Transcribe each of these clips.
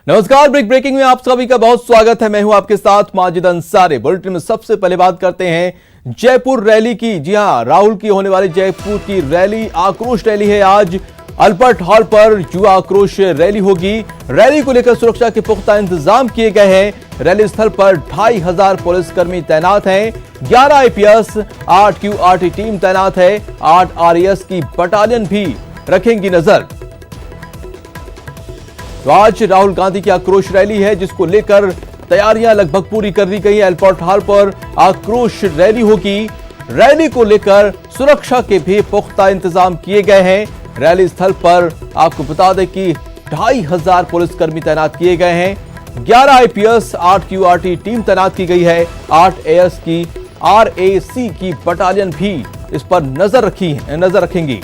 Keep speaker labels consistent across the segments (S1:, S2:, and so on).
S1: नमस्कार, ब्रेकिंग में आप सभी का बहुत स्वागत है। मैं हूं आपके साथ माजिद अंसारी। बुलेटिन में सबसे पहले बात करते हैं जयपुर रैली की। जी हां, राहुल की होने वाली जयपुर की रैली आक्रोश रैली है। आज अल्बर्ट हॉल पर युवा आक्रोश रैली होगी। रैली को लेकर सुरक्षा के पुख्ता इंतजाम किए गए हैं। रैली स्थल पर 2500 पुलिसकर्मी तैनात हैं। 11 आईपीएस, 8 क्यूआरटी टीम तैनात है। 8 आरएएस की बटालियन भी रखेंगी नजर। तो आज राहुल गांधी की आक्रोश रैली है, जिसको लेकर तैयारियां लगभग पूरी कर दी गई है। अल्बर्ट हॉल पर आक्रोश रैली होगी। रैली को लेकर सुरक्षा के भी पुख्ता इंतजाम किए गए हैं। रैली स्थल पर आपको बता दें कि 2500 पुलिसकर्मी तैनात किए गए हैं। 11 आईपीएस, 8 क्यूआरटी टीम तैनात की गई है। 8 एएस की आरएसी की बटालियन भी इस पर नजर रखेंगी।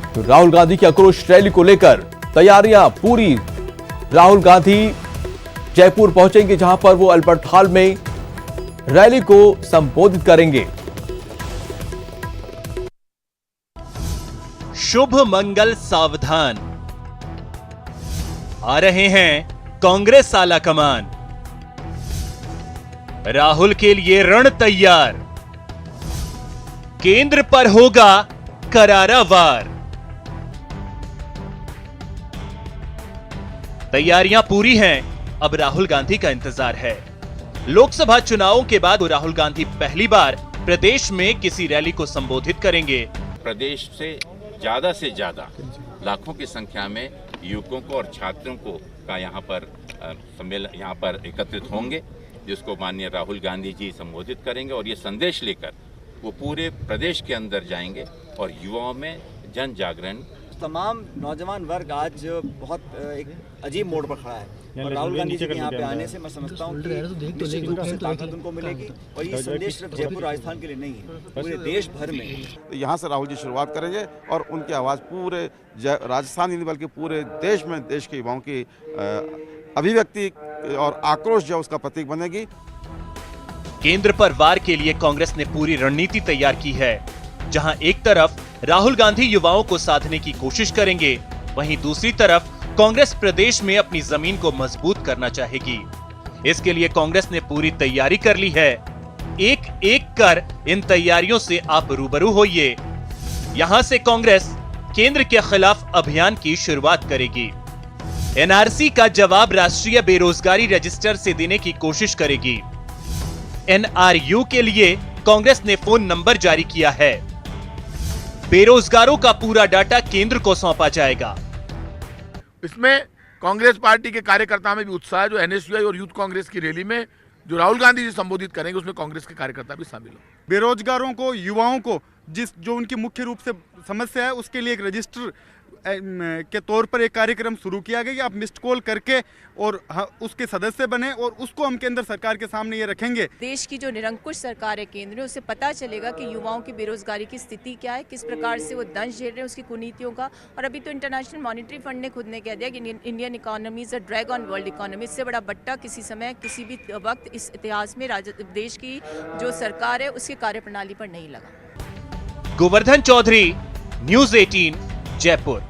S1: तो राहुल गांधी की आक्रोश रैली को लेकर तैयारियां पूरी। राहुल गांधी जयपुर पहुंचेंगे, जहां पर वो अल्बर्ट हॉल में रैली को संबोधित करेंगे।
S2: शुभ मंगल सावधान, आ रहे हैं कांग्रेस आला कमान। राहुल के लिए रण तैयार, केंद्र पर होगा करारा वार। तैयारियां पूरी हैं, अब राहुल गांधी का इंतजार है। लोकसभा चुनावों के बाद राहुल गांधी पहली बार प्रदेश में किसी रैली को संबोधित करेंगे।
S3: प्रदेश से ज्यादा लाखों की संख्या में युवकों को और छात्रों को का यहाँ पर एकत्रित होंगे, जिसको माननीय राहुल गांधी जी संबोधित करेंगे और ये संदेश लेकर वो पूरे प्रदेश के अंदर जाएंगे और युवाओं में जन जागरण।
S4: तमाम नौजवान वर्ग आज बहुत एक अजीब मोड़ पर खड़ा है और राहुल गांधी जी के यहाँ पे आने से मैं समझता हूँ कि निश्चित रूप से ताकत उनको मिलेगी। और ये संदेश सिर्फ जयपुर राजस्थान के लिए नहीं है, पूरे देश भर में।
S5: तो यहाँ से राहुल जी शुरुआत करेंगे और उनकी आवाज़ पूरे राजस्थान ही नहीं बल्कि पूरे देश में देश के युवाओं की अभिव्यक्ति और आक्रोश जो उसका प्रतीक बनेगी।
S2: केंद्र पर वार के लिए कांग्रेस ने पूरी रणनीति तैयार की है। जहां एक तरफ राहुल गांधी युवाओं को साधने की कोशिश करेंगे, वहीं दूसरी तरफ कांग्रेस प्रदेश में अपनी जमीन को मजबूत करना चाहेगी। इसके लिए कांग्रेस ने पूरी तैयारी कर ली है। एक एक कर इन तैयारियों से आप रूबरू होइए। यहां से कांग्रेस केंद्र के खिलाफ अभियान की शुरुआत करेगी। एनआरसी का जवाब राष्ट्रीय बेरोजगारी रजिस्टर से देने की कोशिश करेगी। एनआरयू के लिए कांग्रेस ने फोन नंबर जारी किया है। बेरोजगारों का पूरा डाटा केंद्र को सौंपा जाएगा।
S6: इसमें कांग्रेस पार्टी के कार्यकर्ताओं में भी उत्साह है। जो एनएसयूआई और यूथ कांग्रेस की रैली में जो राहुल गांधी जी संबोधित करेंगे, उसमें कांग्रेस के कार्यकर्ता भी शामिल हो।
S7: बेरोजगारों को, युवाओं को जो उनकी मुख्य रूप से समस्या है, उसके लिए एक रजिस्टर के तौर पर एक कार्यक्रम शुरू किया गया कि आप मिस्ड कॉल करके और उसके सदस्य बने और उसको हम केंद्र सरकार के सामने ये रखेंगे।
S8: देश की जो निरंकुश सरकार है केंद्र में, उससे पता चलेगा कि युवाओं की बेरोजगारी की स्थिति क्या है, किस प्रकार से वो दंश झेल रहे हैं उसकी कुनीतियों का। और अभी तो इंटरनेशनल मॉनेटरी फंड ने खुद ने कह दिया कि Indian economy is a drag on world economy. इससे बड़ा बट्टा किसी समय किसी भी वक्त इस इतिहास में देश की जो सरकार है उसकी कार्यप्रणाली पर नहीं लगा।
S2: गोवर्धन चौधरी, न्यूज़ 18, जयपुर।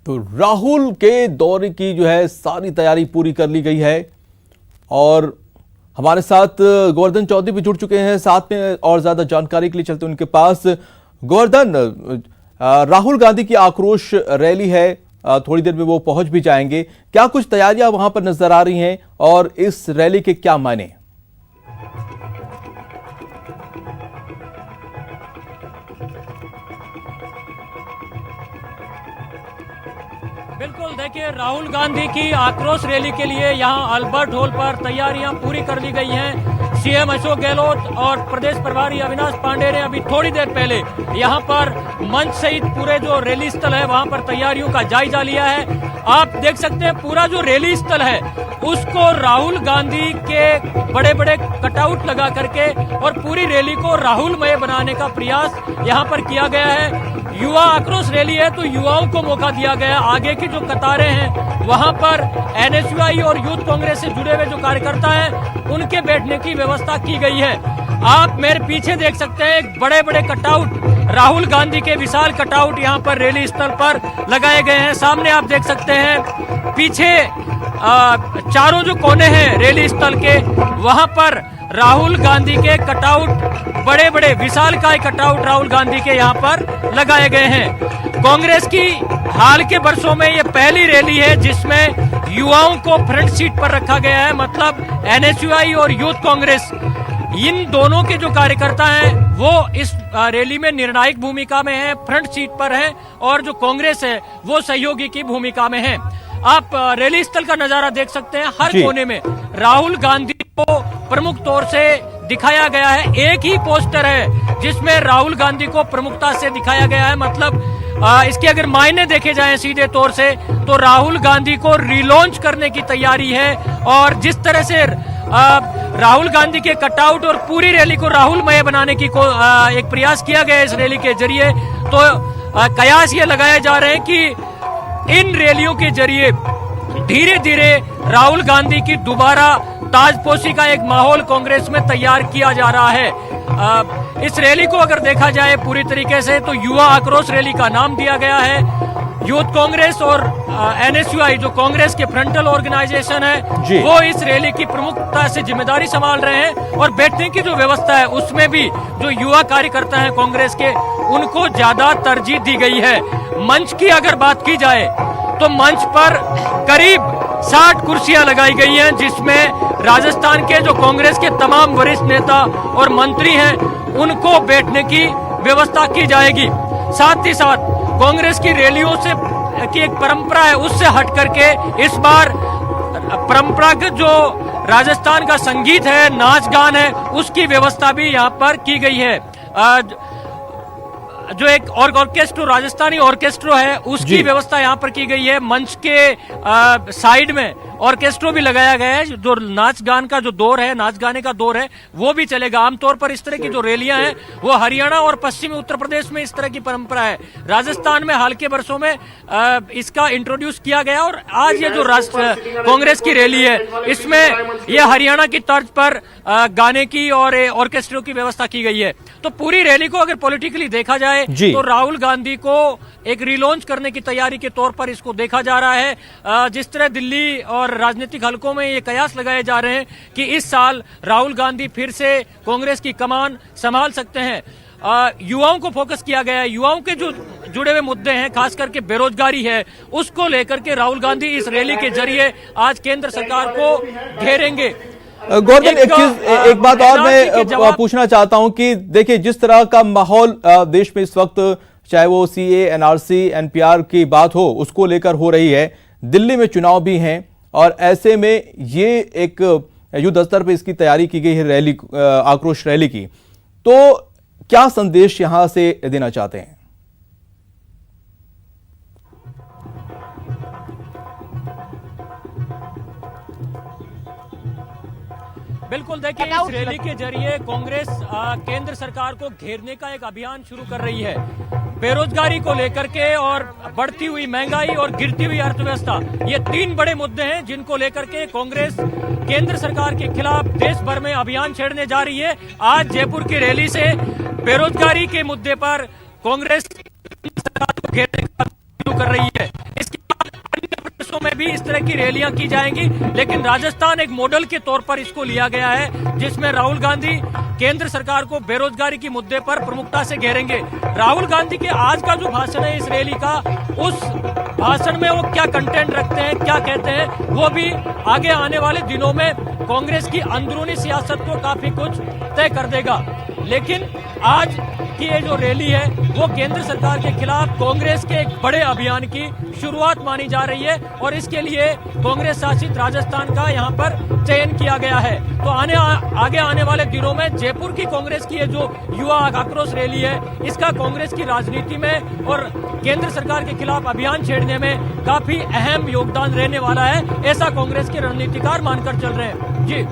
S1: तो राहुल के दौरे की जो है सारी तैयारी पूरी कर ली गई है और हमारे साथ गोवर्धन चौधरी भी जुड़ चुके हैं साथ में और ज्यादा जानकारी के लिए चलते उनके पास। गोवर्धन, राहुल गांधी की आक्रोश रैली है, थोड़ी देर में वो पहुंच भी जाएंगे। क्या कुछ तैयारियां वहां पर नजर आ रही हैं और इस रैली के क्या मायने?
S9: बिल्कुल, देखिए राहुल गांधी की आक्रोश रैली के लिए यहां अल्बर्ट हॉल पर तैयारियां पूरी कर ली गई हैं। सीएम अशोक गहलोत और प्रदेश प्रभारी अविनाश पांडे ने अभी थोड़ी देर पहले यहां पर मंच सहित पूरे जो रैली स्थल है वहां पर तैयारियों का जायजा लिया है। आप देख सकते हैं पूरा जो रैली स्थल है उसको राहुल गांधी के बड़े बड़े कटआउट लगा करके और पूरी रैली को राहुलमय बनाने का प्रयास यहां पर किया गया है। युवा आक्रोश रैली है तो युवाओं को मौका दिया गया। आगे की जो कतारें हैं वहां पर एनएसयूआई और यूथ कांग्रेस से जुड़े हुए जो कार्यकर्ता हैं उनके बैठने की व्यवस्था की गई है। आप मेरे पीछे देख सकते हैं एक बड़े बड़े कटआउट, राहुल गांधी के विशाल कटआउट यहाँ पर रैली स्थल पर लगाए गए हैं। सामने आप देख सकते हैं पीछे चारों जो कोने हैं रैली स्थल के, वहां पर राहुल गांधी के कटआउट, बड़े बड़े विशालकाय कटआउट राहुल गांधी के यहाँ पर लगाए गए हैं। कांग्रेस की हाल के वर्षों में ये पहली रैली है जिसमें युवाओं को फ्रंट सीट पर रखा गया है। मतलब एनएसयूआई और यूथ कांग्रेस, इन दोनों के जो कार्यकर्ता हैं वो इस रैली में निर्णायक भूमिका में हैं, फ्रंट सीट पर हैं, और जो कांग्रेस है वो सहयोगी की भूमिका में है। आप रैली स्थल का नजारा देख सकते हैं, हर कोने में राहुल गांधी को प्रमुख तौर से दिखाया गया है। एक ही पोस्टर है जिसमें राहुल गांधी को प्रमुखता से दिखाया गया है। मतलब इसके अगर मायने देखे जाएं सीधे तौर से, तो राहुल गांधी को रिलॉन्च करने की तैयारी है। और जिस तरह से राहुल गांधी के कटआउट और पूरी रैली को राहुलमय बनाने की एक प्रयास किया गया इस रैली के जरिए, तो कयास ये लगाए जा रहे हैं कि इन रैलियों के जरिए धीरे धीरे राहुल गांधी की दोबारा ताजपोशी का एक माहौल कांग्रेस में तैयार किया जा रहा है। इस रैली को अगर देखा जाए पूरी तरीके से, तो युवा आक्रोश रैली का नाम दिया गया है। यूथ कांग्रेस और एनएसयूआई जो कांग्रेस के फ्रंटल ऑर्गेनाइजेशन है, वो इस रैली की प्रमुखता से जिम्मेदारी संभाल रहे हैं। और बैठने की जो व्यवस्था है उसमें भी जो युवा कार्यकर्ता हैं कांग्रेस के, उनको ज्यादा तरजीह दी गई है। मंच की अगर बात की जाए तो मंच पर करीब 60 कुर्सियां लगाई गई हैं, जिसमें राजस्थान के जो कांग्रेस के तमाम वरिष्ठ नेता और मंत्री हैं उनको बैठने की व्यवस्था की जाएगी। साथ ही साथ कांग्रेस की रैलियों से की एक परंपरा है, उससे हट करके इस बार परंपरागत जो राजस्थान का संगीत है, नाच गान है, उसकी व्यवस्था भी यहाँ पर की गई है। जो एक और ऑर्केस्ट्रो, राजस्थानी ऑर्केस्ट्रो है, उसकी व्यवस्था यहाँ पर की गई है। मंच के साइड में ऑर्केस्ट्रो भी लगाया गया है। जो नाच गान का जो दौर है, नाच गाने का दौर है, वो भी चलेगा। आमतौर पर इस तरह की जो रैलियां हैं वो हरियाणा और पश्चिमी उत्तर प्रदेश में इस तरह की परंपरा है। राजस्थान में हाल के वर्षों में इसका इंट्रोड्यूस किया गया, और आज ये जो कांग्रेस की रैली है इसमें ये हरियाणा की तर्ज पर गाने की और ऑर्केस्ट्रो की व्यवस्था की गई है। तो पूरी रैली को अगर पॉलिटिकली देखा जाए तो राहुल गांधी को एक रिलॉन्च करने की तैयारी के तौर पर इसको देखा जा रहा है। जिस तरह दिल्ली और राजनीतिक हलकों में ये कयास लगाए जा रहे हैं कि इस साल राहुल गांधी फिर से कांग्रेस की कमान संभाल सकते हैं। युवाओं को फोकस किया गया है। युवाओं के जो जुड़े हुए मुद्दे हैं, खास करके बेरोजगारी है, उसको लेकर के राहुल गांधी इस रैली के जरिए आज केंद्र सरकार को घेरेंगे।
S1: गोवर्धन, एक बात और मैं पूछना चाहता हूं कि देखिए जिस तरह का माहौल देश में इस वक्त, चाहे वो सीए, एनआरसी, एनपीआर की बात हो, उसको लेकर हो रही है। दिल्ली में चुनाव भी हैं और ऐसे में ये एक युद्ध स्तर पर इसकी तैयारी की गई है रैली, आक्रोश रैली की। तो क्या संदेश यहां से देना चाहते हैं?
S9: बिल्कुल, देखिए इस रैली के जरिए कांग्रेस केंद्र सरकार को घेरने का एक अभियान शुरू कर रही है। बेरोजगारी को लेकर के और बढ़ती हुई महंगाई और गिरती हुई अर्थव्यवस्था, ये तीन बड़े मुद्दे हैं जिनको लेकर के कांग्रेस केंद्र सरकार के खिलाफ देश भर में अभियान छेड़ने जा रही है। आज जयपुर की रैली से बेरोजगारी के मुद्दे पर कांग्रेस सरकार को घेरने का शुरू कर रही है। इसके बाद अन्य प्रदेशों में भी इस तरह की रैलियां की जाएंगी, लेकिन राजस्थान एक मॉडल के तौर पर इसको लिया गया है, जिसमें राहुल गांधी केंद्र सरकार को बेरोजगारी के मुद्दे पर प्रमुखता से घेरेंगे। राहुल गांधी के आज का जो भाषण है इस रैली का, उस भाषण में वो क्या कंटेंट रखते हैं, क्या कहते हैं, वो भी आगे आने वाले दिनों में कांग्रेस की अंदरूनी सियासत को काफी कुछ तय कर देगा। लेकिन आज की ये जो रैली है वो केंद्र सरकार के खिलाफ कांग्रेस के एक बड़े अभियान की शुरुआत मानी जा रही है, और इसके लिए कांग्रेस शासित राजस्थान का यहाँ पर चयन किया गया है। तो आगे आने वाले दिनों में जयपुर की कांग्रेस की ये जो युवा आक्रोश रैली है, इसका कांग्रेस की राजनीति में और केंद्र सरकार के खिलाफ अभियान छेड़ने में काफी अहम योगदान रहने वाला है, ऐसा कांग्रेस के रणनीतिकार मानकर चल रहे हैं। जी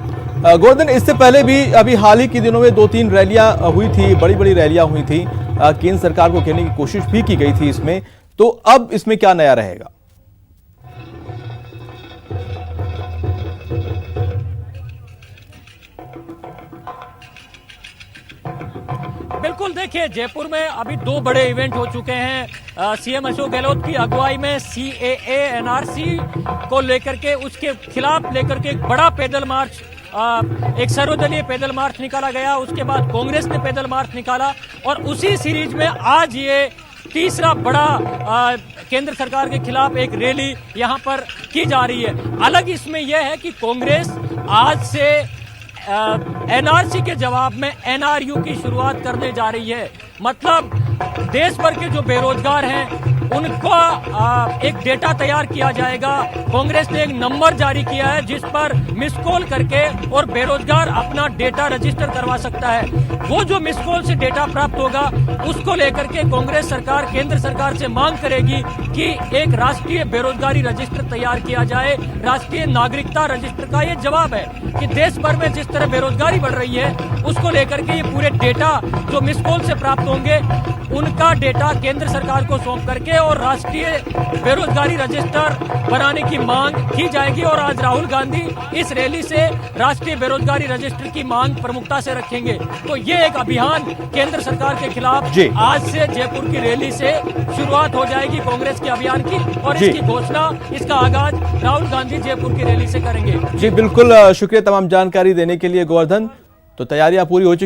S1: गोवर्धन, इससे पहले भी अभी हाल ही के दिनों में 2-3 रैलियां हुई थी, बड़ी बड़ी रैलियां हुई थी, केंद्र सरकार को घेरने की कोशिश भी की गई थी इसमें। तो अब इसमें क्या नया रहेगा?
S9: बिल्कुल, देखिए जयपुर में अभी 2 बड़े इवेंट हो चुके हैं। सीएम अशोक गहलोत की अगुवाई में CAA NRC को लेकर के, उसके खिलाफ लेकर के एक बड़ा पैदल मार्च, एक सर्वदलीय पैदल मार्च निकाला गया। उसके बाद कांग्रेस ने पैदल मार्च निकाला और उसी सीरीज में आज ये तीसरा बड़ा केंद्र सरकार के खिलाफ एक रैली यहां पर की जा रही है। अलग इसमें यह है कि कांग्रेस आज से NRC के जवाब में NRU की शुरुआत करने जा रही है। मतलब देश भर के जो बेरोजगार हैं उनका एक डेटा तैयार किया जाएगा। कांग्रेस ने एक नंबर जारी किया है जिस पर मिस कॉल करके और बेरोजगार अपना डेटा रजिस्टर करवा सकता है। वो जो मिस कॉल से डेटा प्राप्त होगा उसको लेकर के कांग्रेस सरकार केंद्र सरकार से मांग करेगी कि एक राष्ट्रीय बेरोजगारी रजिस्टर तैयार किया जाए। राष्ट्रीय नागरिकता रजिस्टर का ये जवाब है कि देश भर में जिस तरह बेरोजगारी बढ़ रही है उसको लेकर के ये पूरे डेटा जो मिस कॉल से प्राप्त होंगे उनका डेटा केंद्र सरकार को सौंप करके और राष्ट्रीय बेरोजगारी रजिस्टर बनाने की मांग की जाएगी। और आज राहुल गांधी इस रैली से राष्ट्रीय बेरोजगारी रजिस्टर की मांग प्रमुखता से रखेंगे। तो ये एक अभियान केंद्र सरकार के खिलाफ आज से जयपुर की रैली से शुरुआत हो जाएगी कांग्रेस के अभियान की, और इसकी घोषणा, इसका आगाज राहुल गांधी जयपुर की रैली से करेंगे।
S1: जी बिल्कुल, शुक्रिया तमाम जानकारी देने के लिए गोवर्धन। तो तैयारियां पूरी हो चुकी